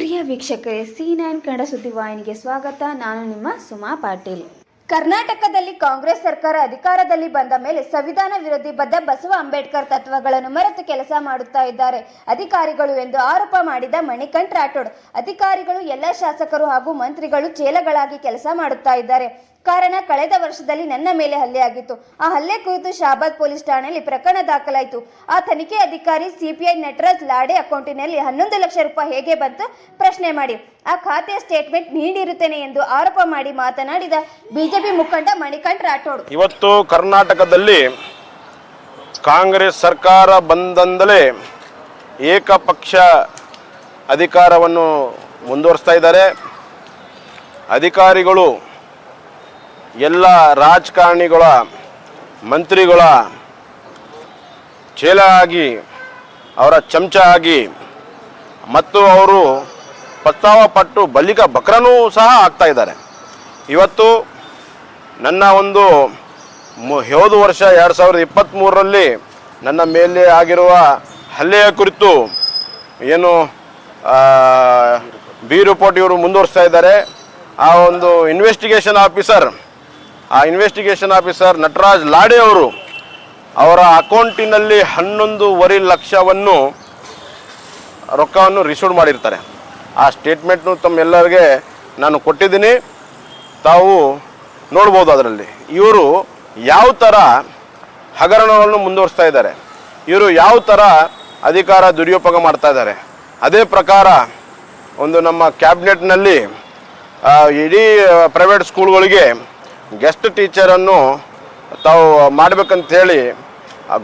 ಪ್ರಿಯ ವೀಕ್ಷಕರೇ, C9 ಕನ್ನಡ ಸುದ್ದಿವಾಹಿನಿಗೆ ಸ್ವಾಗತ. ನಾನು ನಿಮ್ಮ ಸುಮಾ ಪಾಟೀಲ್. ಕರ್ನಾಟಕದಲ್ಲಿ ಕಾಂಗ್ರೆಸ್ ಸರ್ಕಾರ ಅಧಿಕಾರದಲ್ಲಿ ಬಂದ ಮೇಲೆ ಸಂವಿಧಾನ ವಿರೋಧಿ ಬಸವ ಅಂಬೇಡ್ಕರ್ ತತ್ವಗಳನ್ನು ಮರೆತು ಕೆಲಸ ಮಾಡುತ್ತಾ ಇದ್ದಾರೆ ಅಧಿಕಾರಿಗಳು ಎಂದು ಆರೋಪ ಮಾಡಿದ ಮಣಿಕಂಠ ರಾಠೋಡ್, ಅಧಿಕಾರಿಗಳು ಎಲ್ಲ ಶಾಸಕರು ಹಾಗೂ ಮಂತ್ರಿಗಳು ಚೇಲಗಳಾಗಿ ಕೆಲಸ ಮಾಡುತ್ತಾ ಇದ್ದಾರೆ. ಕಾರಣ, ಕಳೆದ ವರ್ಷದಲ್ಲಿ ನನ್ನ ಮೇಲೆ ಹಲ್ಲೆ ಆಗಿತ್ತು. ಆ ಹಲ್ಲೆ ಕುರಿತು ಶಹಾಬಾದ್ ಪೊಲೀಸ್ ಠಾಣೆಯಲ್ಲಿ ಪ್ರಕರಣ ದಾಖಲಾಯಿತು. ಆ ತನಿಖೆ ಅಧಿಕಾರಿ ಸಿಪಿಐ ನಟರಾಜ್ ಲಾಡೆ ಅಕೌಂಟಿನಲ್ಲಿ 11 ಲಕ್ಷ ರೂಪಾಯಿ ಹೇಗೆ ಬಂತು ಪ್ರಶ್ನೆ ಮಾಡಿ ಆ ಖಾತೆಯ ಸ್ಟೇಟ್ಮೆಂಟ್ ನೀಡಿರುತ್ತೇನೆ ಎಂದು ಆರೋಪ ಮಾಡಿ ಮಾತನಾಡಿದ ಬಿಜೆಪಿ ಮುಖಂಡ ಮಣಿಕಂಠ ರಾಠೋಡ್, ಇವತ್ತು ಕರ್ನಾಟಕದಲ್ಲಿ ಕಾಂಗ್ರೆಸ್ ಸರ್ಕಾರ ಬಂದಂದಲೇ ಏಕಪಕ್ಷ ಅಧಿಕಾರವನ್ನು ಮುಂದುವರಿಸ್ತಾ ಇದ್ದಾರೆ. ಅಧಿಕಾರಿಗಳು ಎಲ್ಲ ರಾಜಕಾರಣಿಗಳ ಮಂತ್ರಿಗಳ ಚೇಲ ಆಗಿ, ಅವರ ಚಮಚ ಆಗಿ ಮತ್ತು ಅವರು ಪತ್ತಾವ ಪಟ್ಟು ಬಲಿಕ ಬಕ್ರನೂ ಸಹ ಆಗ್ತಾ ಇದ್ದಾರೆ. ಇವತ್ತು ನನ್ನ ಒಂದು ಹೋದ ವರ್ಷ 2023ರಲ್ಲಿ ನನ್ನ ಮೇಲೆ ಆಗಿರುವ ಹಲ್ಲೆಯ ಕುರಿತು ಏನು ಬಿ ರಿಪೋರ್ಟ್ ಇವರು ಮುಂದುವರಿಸ್ತಾ ಇದ್ದಾರೆ. ಆ ಒಂದು ಇನ್ವೆಸ್ಟಿಗೇಷನ್ ಆಫೀಸರ್ ನಟರಾಜ್ ಲಾಡೆ ಅವರು ಅವರ ಅಕೌಂಟಿನಲ್ಲಿ 11.5 ಲಕ್ಷವನ್ನು ರೊಕ್ಕವನ್ನು ರಿಸೀವ್ ಮಾಡಿರ್ತಾರೆ. ಆ ಸ್ಟೇಟ್ಮೆಂಟ್ನು ತಮ್ಮೆಲ್ಲರಿಗೆ ನಾನು ಕೊಟ್ಟಿದ್ದೀನಿ, ತಾವು ನೋಡ್ಬೋದು. ಅದರಲ್ಲಿ ಇವರು ಯಾವ ಥರ ಹಗರಣವನ್ನು ಮುಂದುವರಿಸ್ತಾ ಇದ್ದಾರೆ, ಇವರು ಯಾವ ಥರ ಅಧಿಕಾರ ದುರುಪಯೋಗ ಮಾಡ್ತಾ ಇದ್ದಾರೆ. ಅದೇ ಪ್ರಕಾರ ಒಂದು ನಮ್ಮ ಕ್ಯಾಬಿನೆಟ್ನಲ್ಲಿ ಇಡೀ ಪ್ರೈವೇಟ್ ಸ್ಕೂಲ್ಗಳಿಗೆ ಗೆಸ್ಟ್ ಟೀಚರನ್ನು ತಾವು ಮಾಡಬೇಕಂತೇಳಿ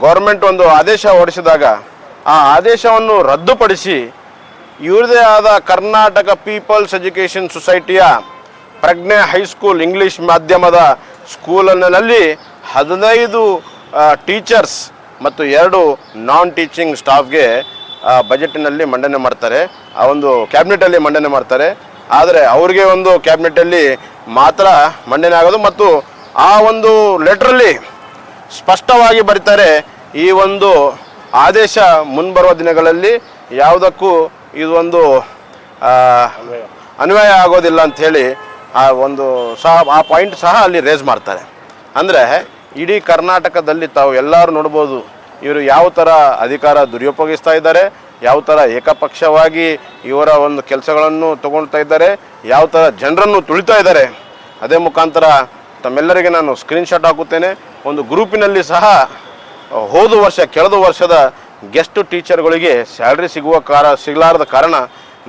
ಗೌರ್ಮೆಂಟ್ ಒಂದು ಆದೇಶ ಹೊರಡಿಸಿದಾಗ ಆ ಆದೇಶವನ್ನು ರದ್ದುಪಡಿಸಿ ಇವರದೇ ಆದ ಕರ್ನಾಟಕ ಪೀಪಲ್ಸ್ ಎಜುಕೇಷನ್ ಸೊಸೈಟಿಯ ಪ್ರಜ್ಞೆ ಹೈಸ್ಕೂಲ್ ಇಂಗ್ಲೀಷ್ ಮಾಧ್ಯಮದ ಸ್ಕೂಲಿನಲ್ಲಿ 15 ಟೀಚರ್ಸ್ ಮತ್ತು 2 ನಾನ್ ಟೀಚಿಂಗ್ ಸ್ಟಾಫ್ಗೆ ಬಜೆಟ್ನಲ್ಲಿ ಮಂಡನೆ ಮಾಡ್ತಾರೆ, ಆ ಒಂದು ಕ್ಯಾಬಿನೆಟಲ್ಲಿ ಮಂಡನೆ ಮಾಡ್ತಾರೆ. ಆದರೆ ಅವ್ರಿಗೆ ಒಂದು ಕ್ಯಾಬಿನೆಟಲ್ಲಿ ಮಾತ್ರ ಮಂಡನೆ ಆಗೋದು ಮತ್ತು ಆ ಒಂದು ಲೆಟ್ರಲ್ಲಿ ಸ್ಪಷ್ಟವಾಗಿ ಬರೀತಾರೆ, ಈ ಒಂದು ಆದೇಶ ಮುಂಬರುವ ದಿನಗಳಲ್ಲಿ ಯಾವುದಕ್ಕೂ ಇದೊಂದು ಅನ್ವಯ ಆಗೋದಿಲ್ಲ ಅಂಥೇಳಿ ಆ ಒಂದು ಆ ಪಾಯಿಂಟ್ ಸಹ ಅಲ್ಲಿ ರೇಸ್ ಮಾಡ್ತಾರೆ. ಅಂದರೆ ಇಡೀ ಕರ್ನಾಟಕದಲ್ಲಿ ತಾವು ಎಲ್ಲರೂ ನೋಡ್ಬೋದು ಇವರು ಯಾವ ಥರ ಅಧಿಕಾರ ದುರುಪಯೋಗಿಸ್ತಾ ಇದ್ದಾರೆ, ಯಾವ ಥರ ಏಕಪಕ್ಷವಾಗಿ ಇವರ ಒಂದು ಕೆಲಸಗಳನ್ನು ತಗೊಳ್ತಾ ಇದ್ದಾರೆ, ಯಾವ ಥರ ಜನರನ್ನು ತುಳಿತಾ ಇದ್ದಾರೆ. ಅದೇ ಮುಖಾಂತರ ತಮ್ಮೆಲ್ಲರಿಗೆ ನಾನು ಸ್ಕ್ರೀನ್ಶಾಟ್ ಹಾಕುತ್ತೇನೆ. ಒಂದು ಗ್ರೂಪಿನಲ್ಲಿ ಸಹ ಕಳೆದ ವರ್ಷದ ಗೆಸ್ಟ್ ಟೀಚರ್ಗಳಿಗೆ ಸ್ಯಾಲ್ರಿ ಸಿಗಲಾರದ ಕಾರಣ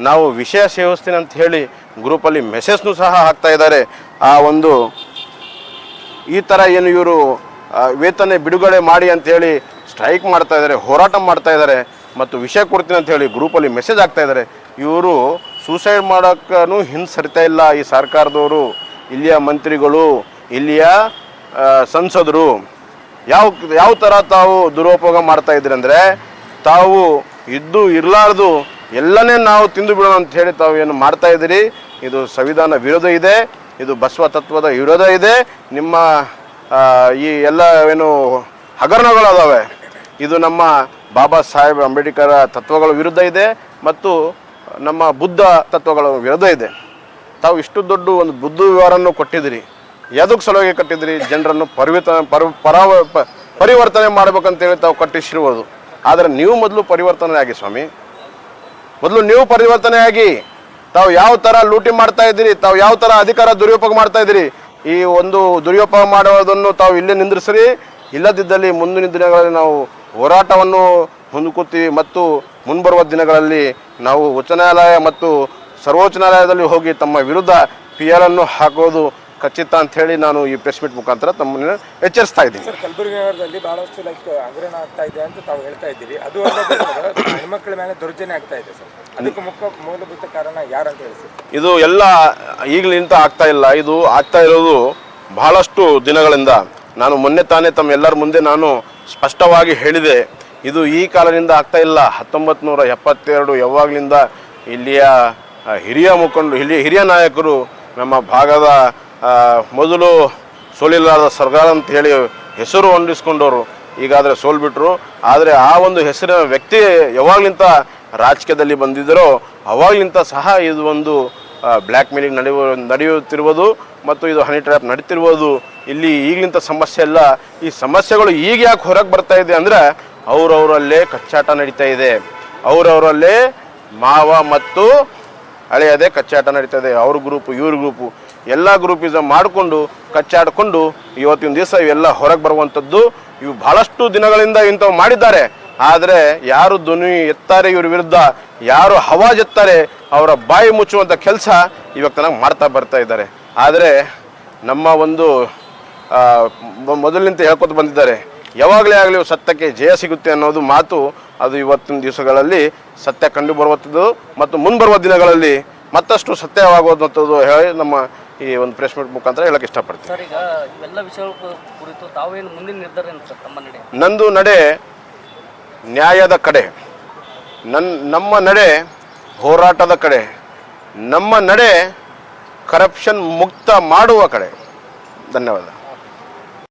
ನಾವು ವಿಷಯ ಸೇವಿಸ್ತೀನಿ ಅಂತ ಹೇಳಿ ಗ್ರೂಪಲ್ಲಿ ಮೆಸೇಜ್ನೂ ಸಹ ಹಾಕ್ತಾ ಇದ್ದಾರೆ. ಆ ಒಂದು ಈ ಥರ ಏನು ಇವರು ವೇತನ ಬಿಡುಗಡೆ ಮಾಡಿ ಅಂಥೇಳಿ ಸ್ಟ್ರೈಕ್ ಮಾಡ್ತಾ ಇದ್ದಾರೆ, ಹೋರಾಟ ಮಾಡ್ತಾ ಇದ್ದಾರೆ ಮತ್ತು ವಿಷಯ ಕೊಡ್ತೀನಿ ಅಂತ ಹೇಳಿ ಗ್ರೂಪಲ್ಲಿ ಮೆಸೇಜ್ ಆಗ್ತಾ ಇದ್ದಾರೆ. ಇವರು ಸೂಸೈಡ್ ಮಾಡೋಕ್ಕೂ ಹಿಂದೆ ಸರಿತಾ ಇಲ್ಲ ಈ ಸರ್ಕಾರದವರು, ಇಲ್ಲಿಯ ಮಂತ್ರಿಗಳು, ಇಲ್ಲಿಯ ಸಂಸದರು ಯಾವ ಥರ ತಾವು ದುರುಪಯೋಗ ಮಾಡ್ತಾ ಇದ್ದೀರಿ ಅಂದರೆ, ತಾವು ಇದ್ದು ಇರಲಾರ್ದು ಎಲ್ಲನೇ ನಾವು ತಿಂದು ಬಿಡೋಣ ಅಂತ ಹೇಳಿ ತಾವು ಏನು ಮಾಡ್ತಾ ಇದ್ದೀರಿ. ಇದು ಸಂವಿಧಾನ ವಿರೋಧ ಇದೆ, ಇದು ಬಸವ ತತ್ವದ ವಿರೋಧ ಇದೆ. ನಿಮ್ಮ ಈ ಎಲ್ಲ ಏನು ಹಗರಣಗಳದಾವೆ ಇದು ನಮ್ಮ ಬಾಬಾ ಸಾಹೇಬ್ ಅಂಬೇಡ್ಕರ್ ತತ್ವಗಳ ವಿರುದ್ಧ ಇದೆ ಮತ್ತು ನಮ್ಮ ಬುದ್ಧ ತತ್ವಗಳ ವಿರುದ್ಧ ಇದೆ. ತಾವು ಇಷ್ಟು ದೊಡ್ಡ ಒಂದು ಬುದ್ಧ ವಿವರನ್ನು ಕೊಟ್ಟಿದ್ದೀರಿ, ಯಾವುದಕ್ಕೆ ಸಲುವಾಗಿ ಕಟ್ಟಿದ್ದೀರಿ? ಜನರನ್ನು ಪರಿವರ್ತನೆ ಮಾಡ್ಬೇಕಂತೇಳಿ ತಾವು ಕಟ್ಟಿಸಿರುವುದು. ಆದರೆ ನೀವು ಮೊದಲು ಪರಿವರ್ತನೆ ಆಗಿ ಸ್ವಾಮಿ, ಮೊದಲು ನೀವು ಪರಿವರ್ತನೆ ಆಗಿ ತಾವು ಯಾವ ಥರ ಲೂಟಿ ಮಾಡ್ತಾ ಇದ್ದೀರಿ, ತಾವು ಯಾವ ಥರ ಅಧಿಕಾರ ದುರುಪಯೋಗ ಮಾಡ್ತಾ ಇದ್ದೀರಿ, ಈ ಒಂದು ದುರುಪಯೋಗ ಮಾಡುವುದನ್ನು ತಾವು ಇಲ್ಲೇ ನಿಂದ್ರಿಸ್ರಿ. ಇಲ್ಲದಿದ್ದಲ್ಲಿ ಮುಂದಿನ ದಿನಗಳಲ್ಲಿ ನಾವು ಹೋರಾಟವನ್ನು ಹೊಂದ್ಕೋತೀವಿ ಮತ್ತು ಮುಂಬರುವ ದಿನಗಳಲ್ಲಿ ನಾವು ಉಚ್ಚ ನ್ಯಾಯಾಲಯ ಮತ್ತು ಸರ್ವೋಚ್ಚ ನ್ಯಾಯಾಲಯದಲ್ಲಿ ಹೋಗಿ ತಮ್ಮ ವಿರುದ್ಧ PL ಅನ್ನು ಹಾಕೋದು ಖಚಿತ ಅಂತ ಹೇಳಿ ನಾನು ಈ ಪ್ರೆಸ್ ಮೀಟ್ ಮುಖಾಂತರ ತಮ್ಮನ್ನು ಎಚ್ಚರಿಸ್ತಾ ಇದ್ದೀನಿ. ಸರ್, ಕಲಬುರಗಿ ನಗರದಲ್ಲಿ ಬಹಳಷ್ಟು ಹಗರಣ ಆಗ್ತಾ ಇದೆ ಅಂತ ತಾವು ಹೇಳ್ತಾ ಇದ್ದೀರಿ. ಅದು ಹೆಣ್ಮಕ್ಳ ಮೇಲೆ ದೌರ್ಜನ್ಯ ಆಗ್ತಾ ಇದೆ ಸರ್, ಅದಕ್ಕೆ ಮೂಲಭೂತ ಕಾರಣ ಯಾರಂತ ಹೇಳಿ ಸರ್? ಇದು ಎಲ್ಲ ಈಗಲಿಂದ ಆಗ್ತಾ ಇಲ್ಲ, ಇದು ಆಗ್ತಾ ಇರೋದು ಬಹಳಷ್ಟು ದಿನಗಳಿಂದ. ನಾನು ಮೊನ್ನೆ ತಾನೇ ತಮ್ಮೆಲ್ಲರ ಮುಂದೆ ನಾನು ಸ್ಪಷ್ಟವಾಗಿ ಹೇಳಿದೆ, ಇದು ಈ ಕಾಲದಿಂದ ಆಗ್ತಾ ಇಲ್ಲ. 1972 ಯಾವಾಗಲಿಂದ ಇಲ್ಲಿಯ ಹಿರಿಯ ಮುಖಂಡರು, ಹಿರಿಯ ನಾಯಕರು ನಮ್ಮ ಭಾಗದ ಮೊದಲು ಸೋಲಿಲ್ಲಾರದ ಸರ್ಕಾರ ಅಂತ ಹೇಳಿ ಹೆಸರು ಹೊಂದಿಸ್ಕೊಂಡವರು ಈಗಾದರೆ ಸೋಲ್ಬಿಟ್ರು. ಆದರೆ ಆ ಒಂದು ಹೆಸರಿನ ವ್ಯಕ್ತಿ ಯಾವಾಗಲಿಂದ ರಾಜಕೀಯದಲ್ಲಿ ಬಂದಿದ್ದರೋ ಅವಾಗಲಿಂದ ಸಹ ಇದು ಒಂದು ಬ್ಲ್ಯಾಕ್ ಮೇಲಿಂಗ್ ನಡೆಯುತ್ತಿರುವುದು ಮತ್ತು ಇದು ಹನಿ ಟ್ರ್ಯಾಪ್ ನಡೀತಿರುವುದು ಇಲ್ಲಿ ಈಗಲಿಂದ ಸಮಸ್ಯೆ ಇಲ್ಲ. ಈ ಸಮಸ್ಯೆಗಳು ಈಗ ಯಾಕೆ ಹೊರಗೆ ಬರ್ತಾ ಇದೆ ಅಂದರೆ ಅವರವರಲ್ಲೇ ಕಚ್ಚಾಟ ನಡೀತಾ ಇದೆ, ಅವರವರಲ್ಲೇ ಮಾವ ಮತ್ತು ಹಳೆಯದೇ ಕಚ್ಚಾಟ ನಡೀತಾ ಇದೆ. ಅವ್ರ ಗ್ರೂಪು ಇವ್ರ ಗ್ರೂಪು ಎಲ್ಲ ಗ್ರೂಪಿಸಮ್ ಮಾಡಿಕೊಂಡು ಕಚ್ಚಾಡಿಕೊಂಡು ಇವತ್ತಿನ ದಿವಸ ಇವೆಲ್ಲ ಹೊರಗೆ ಬರುವಂಥದ್ದು. ಇವು ಭಾಳಷ್ಟು ದಿನಗಳಿಂದ ಇಂಥವು ಮಾಡಿದ್ದಾರೆ. ಆದರೆ ಯಾರು ಧ್ವನಿ ಎತ್ತಾರೆ ಇವ್ರ ವಿರುದ್ಧ, ಯಾರು ಹವಾಜ್ ಎತ್ತಾರೆ ಅವರ ಬಾಯಿ ಮುಚ್ಚುವಂಥ ಕೆಲಸ ಇವಾಗ ತನಕ ಮಾಡ್ತಾ ಬರ್ತಾ ಇದ್ದಾರೆ. ಆದರೆ ನಮ್ಮ ಒಂದು ಮೊದಲಿನಿಂದ ಹೇಳ್ಕೊತ ಬಂದಿದ್ದಾರೆ, ಯಾವಾಗಲೇ ಆಗಲಿ ಸತ್ಯಕ್ಕೆ ಜಯ ಸಿಗುತ್ತೆ ಅನ್ನೋದು ಮಾತು. ಅದು ಇವತ್ತಿನ ದಿವಸಗಳಲ್ಲಿ ಸತ್ಯ ಕಂಡು ಬರುವಂಥದ್ದು ಮತ್ತು ಮುಂಬರುವ ದಿನಗಳಲ್ಲಿ ಮತ್ತಷ್ಟು ಸತ್ಯವಾಗುವಂಥದ್ದು ಹೇಳಿ ನಮ್ಮ ಈ ಒಂದು ಪ್ರೆಸ್ ಮೀಟ್ ಮುಖಾಂತರ ಹೇಳಕ್ಕೆ ಇಷ್ಟಪಡ್ತೀನಿ. ಸರ್, ಈಗ ಇವೆಲ್ಲ ವಿಷಯಗಳ ಕುರಿತು ತಾವೇನು ಮುಂದಿನ ನಿರ್ಧಾರ ಏನು ಸರ್ ತಮ್ಮ ನಡೆ? ನಂದು ನಡೆ ನ್ಯಾಯದ ಕಡೆ, ನಮ್ಮ ನಡೆ ಹೋರಾಟದ ಕಡೆ, ನಮ್ಮ ನಡೆ ಕರಪ್ಷನ್ ಮುಕ್ತ ಮಾಡುವ ಕಡೆ. ಧನ್ಯವಾದ.